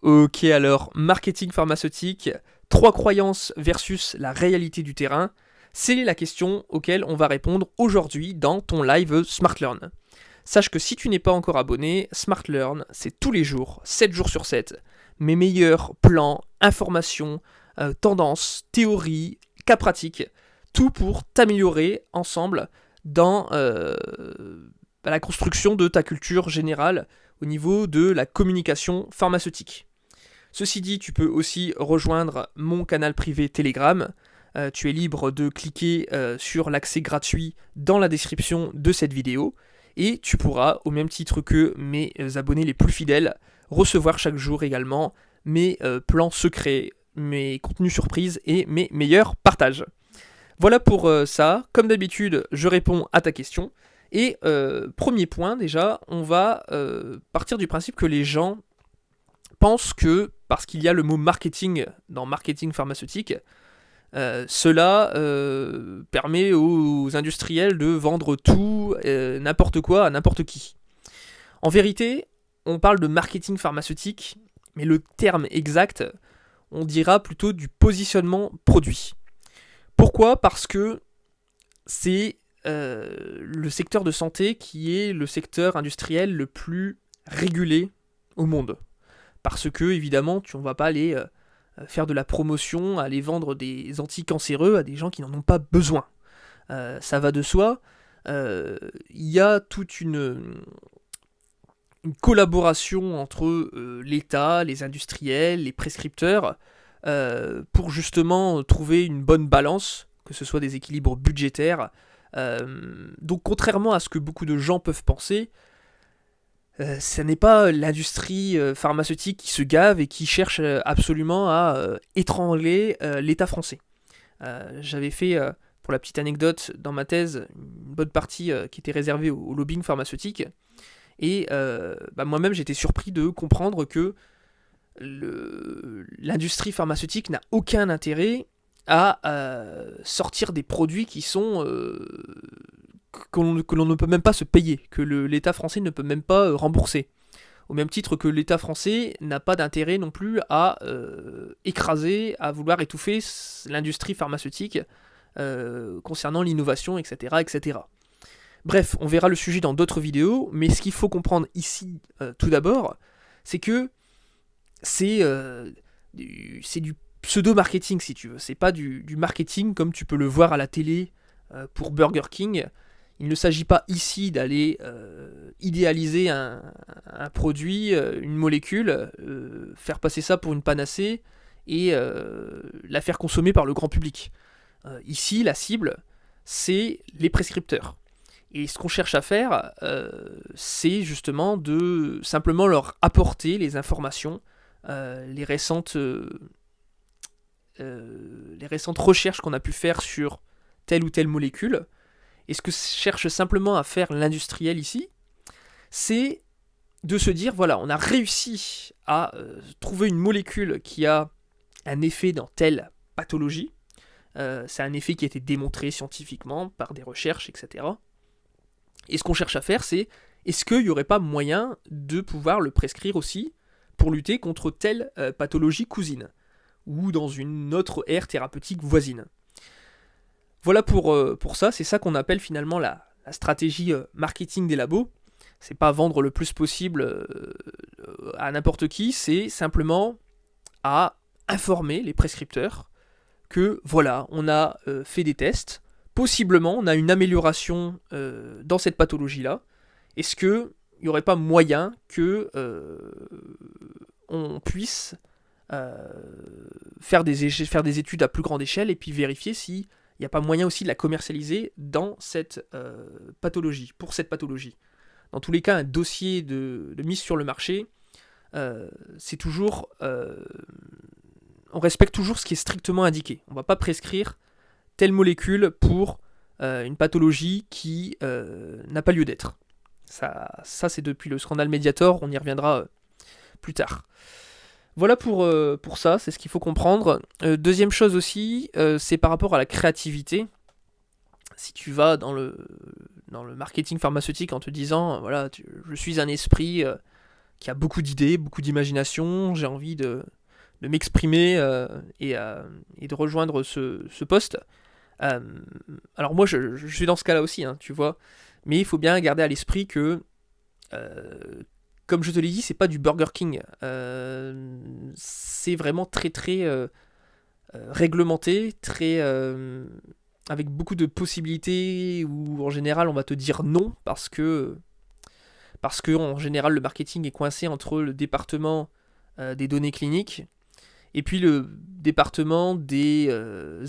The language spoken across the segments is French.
Ok, alors, marketing pharmaceutique, 3 croyances versus la réalité du terrain, c'est la question auquel on va répondre aujourd'hui dans ton live SmartLearn. Sache que si tu n'es pas encore abonné, SmartLearn, c'est tous les jours, 7 jours sur 7, mes meilleurs plans, informations, tendances, théories, cas pratiques, tout pour t'améliorer ensemble dans la construction de ta culture générale au niveau de la communication pharmaceutique. Ceci dit, tu peux aussi rejoindre mon canal privé Telegram. Tu es libre de cliquer sur l'accès gratuit dans la description de cette vidéo. Et tu pourras, au même titre que mes abonnés les plus fidèles, recevoir chaque jour également mes plans secrets, mes contenus surprises et mes meilleurs partages. Voilà pour ça. Comme d'habitude, je réponds à ta question. Et premier point déjà, on va partir du principe que les gens pensent que, parce qu'il y a le mot marketing dans marketing pharmaceutique, cela permet aux industriels de vendre tout, n'importe quoi à n'importe qui. En vérité, on parle de marketing pharmaceutique, mais le terme exact, on dira plutôt du positionnement produit. Pourquoi ? Parce que c'est le secteur de santé qui est le secteur industriel le plus régulé au monde. Parce que, évidemment, on ne va pas aller faire de la promotion, aller vendre des anticancéreux à des gens qui n'en ont pas besoin. Ça va de soi. Il y a toute une collaboration entre l'État, les industriels, les prescripteurs, pour justement trouver une bonne balance, que ce soit des équilibres budgétaires. Donc contrairement à ce que beaucoup de gens peuvent penser, ce n'est pas l'industrie pharmaceutique qui se gave et qui cherche absolument à étrangler l'État français. J'avais fait, pour la petite anecdote, dans ma thèse, une bonne partie qui était réservée au lobbying pharmaceutique. Et moi-même, j'étais surpris de comprendre que l'industrie pharmaceutique n'a aucun intérêt à sortir des produits qui sont que l'on ne peut même pas se payer, que l'État français ne peut même pas rembourser. Au même titre que l'État français n'a pas d'intérêt non plus à écraser, à vouloir étouffer l'industrie pharmaceutique concernant l'innovation, etc., etc. Bref, on verra le sujet dans d'autres vidéos, mais ce qu'il faut comprendre ici, tout d'abord, c'est que c'est du pseudo-marketing, si tu veux. C'est pas du marketing comme tu peux le voir à la télé pour Burger King. Il ne s'agit pas ici d'aller idéaliser un produit, une molécule, faire passer ça pour une panacée et la faire consommer par le grand public. Ici, la cible, c'est les prescripteurs. Et ce qu'on cherche à faire, c'est justement de simplement leur apporter les informations, les récentes recherches qu'on a pu faire sur telle ou telle molécule. Et ce que cherche simplement à faire l'industriel ici, c'est de se dire, voilà, on a réussi à trouver une molécule qui a un effet dans telle pathologie. C'est un effet qui a été démontré scientifiquement par des recherches, etc. Et ce qu'on cherche à faire, c'est, est-ce qu'il n'y aurait pas moyen de pouvoir le prescrire aussi pour lutter contre telle pathologie cousine, ou dans une autre aire thérapeutique voisine. Voilà pour ça, c'est ça qu'on appelle finalement la stratégie marketing des labos. C'est pas vendre le plus possible à n'importe qui, c'est simplement à informer les prescripteurs que voilà, on a fait des tests, possiblement on a une amélioration dans cette pathologie-là. Est-ce qu'il n'y aurait pas moyen que on puisse faire des études à plus grande échelle et puis vérifier s'il n'y a pas moyen aussi de la commercialiser dans cette pathologie, pour cette pathologie. Dans tous les cas, un dossier de mise sur le marché, c'est toujours... on respecte toujours ce qui est strictement indiqué. On ne va pas prescrire telle molécule pour une pathologie qui n'a pas lieu d'être. Ça, c'est depuis le scandale Mediator, on y reviendra plus tard. Voilà pour ça, c'est ce qu'il faut comprendre. Deuxième chose aussi, c'est par rapport à la créativité. Si tu vas dans le marketing pharmaceutique en te disant, voilà, je suis un esprit, qui a beaucoup d'idées, beaucoup d'imagination. J'ai envie de m'exprimer et de rejoindre ce poste. Euh, alors moi, je suis dans ce cas-là aussi, hein, tu vois. Mais il faut bien garder à l'esprit que, comme je te l'ai dit, c'est pas du Burger King. C'est vraiment très très réglementé, très avec beaucoup de possibilités où en général on va te dire non parce que en général le marketing est coincé entre le département des données cliniques et puis le département des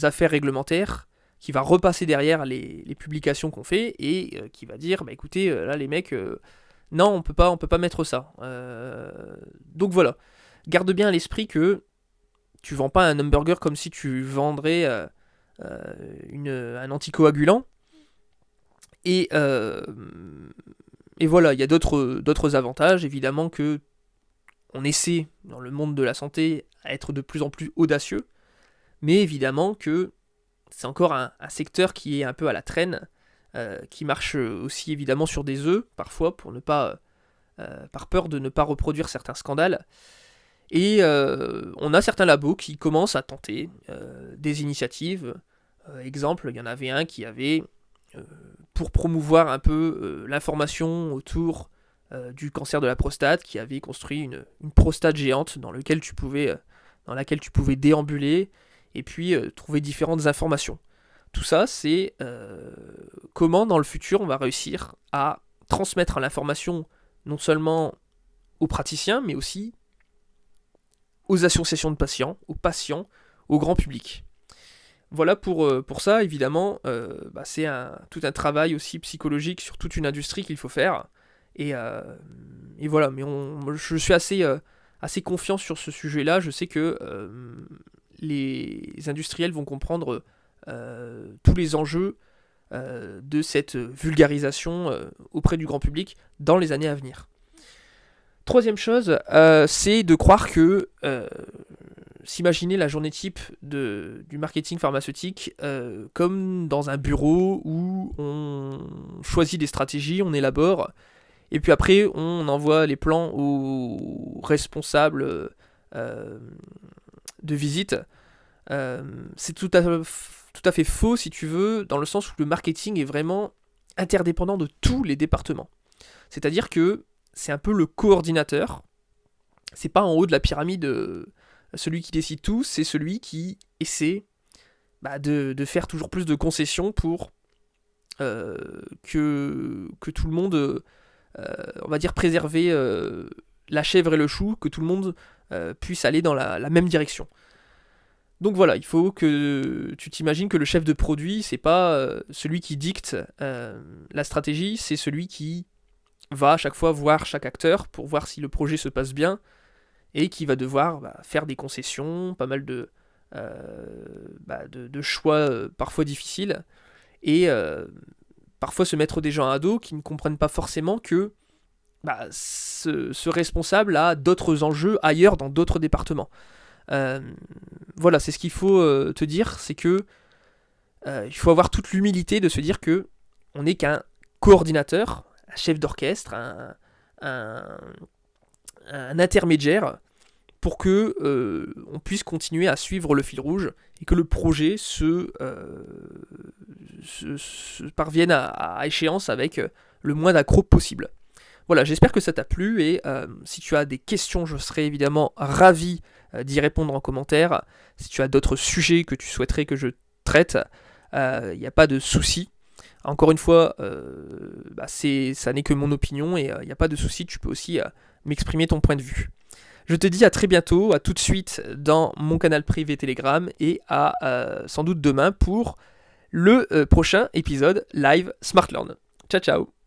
affaires réglementaires qui va repasser derrière les publications qu'on fait et qui va dire bah écoutez là les mecs non on peut pas mettre ça. Donc voilà, garde bien à l'esprit que tu vends pas un hamburger comme si tu vendrais un anticoagulant. Et, et voilà, il y a d'autres avantages, évidemment, que on essaie, dans le monde de la santé, à être de plus en plus audacieux, mais évidemment que c'est encore un secteur qui est un peu à la traîne, qui marche aussi évidemment sur des œufs, parfois, pour ne pas, par peur de ne pas reproduire certains scandales. Et on a certains labos qui commencent à tenter des initiatives. Exemple, il y en avait un qui avait, pour promouvoir un peu l'information autour du cancer de la prostate, qui avait construit une prostate géante dans laquelle tu pouvais déambuler et puis trouver différentes informations. Tout ça, c'est comment dans le futur on va réussir à transmettre l'information non seulement aux praticiens, mais aussi aux associations de patients, aux patients, au grand public. Voilà pour ça, évidemment, c'est tout un travail aussi psychologique sur toute une industrie qu'il faut faire. Et voilà, mais je suis assez confiant sur ce sujet-là. Je sais que les industriels vont comprendre tous les enjeux de cette vulgarisation auprès du grand public dans les années à venir. Troisième chose, c'est de croire que s'imaginer la journée type du marketing pharmaceutique comme dans un bureau où on choisit des stratégies, on élabore, et puis après on envoie les plans aux responsables de visite. C'est tout à fait faux si tu veux, dans le sens où le marketing est vraiment interdépendant de tous les départements. C'est-à-dire que c'est un peu le coordinateur, c'est pas en haut de la pyramide celui qui décide tout, c'est celui qui essaie de faire toujours plus de concessions pour que tout le monde, on va dire, préserver la chèvre et le chou, que tout le monde puisse aller dans la même direction. Donc voilà, il faut que tu t'imagines que le chef de produit, c'est pas celui qui dicte la stratégie, c'est celui qui va à chaque fois voir chaque acteur pour voir si le projet se passe bien et qui va devoir faire des concessions, pas mal de choix parfois difficiles et parfois se mettre des gens à dos qui ne comprennent pas forcément que ce responsable a d'autres enjeux ailleurs dans d'autres départements. Voilà, c'est ce qu'il faut te dire, c'est que il faut avoir toute l'humilité de se dire que on n'est qu'un coordinateur, un chef d'orchestre, un intermédiaire pour que on puisse continuer à suivre le fil rouge et que le projet se parvienne à échéance avec le moins d'accrocs possible. Voilà, j'espère que ça t'a plu et si tu as des questions, je serai évidemment ravi d'y répondre en commentaire. Si tu as d'autres sujets que tu souhaiterais que je traite, il n'y a pas de souci. Encore une fois, ça n'est que mon opinion et il n'y a pas de souci, tu peux aussi m'exprimer ton point de vue. Je te dis à très bientôt, à tout de suite dans mon canal privé Telegram et à sans doute demain pour le prochain épisode live SmartLearn. Ciao ciao.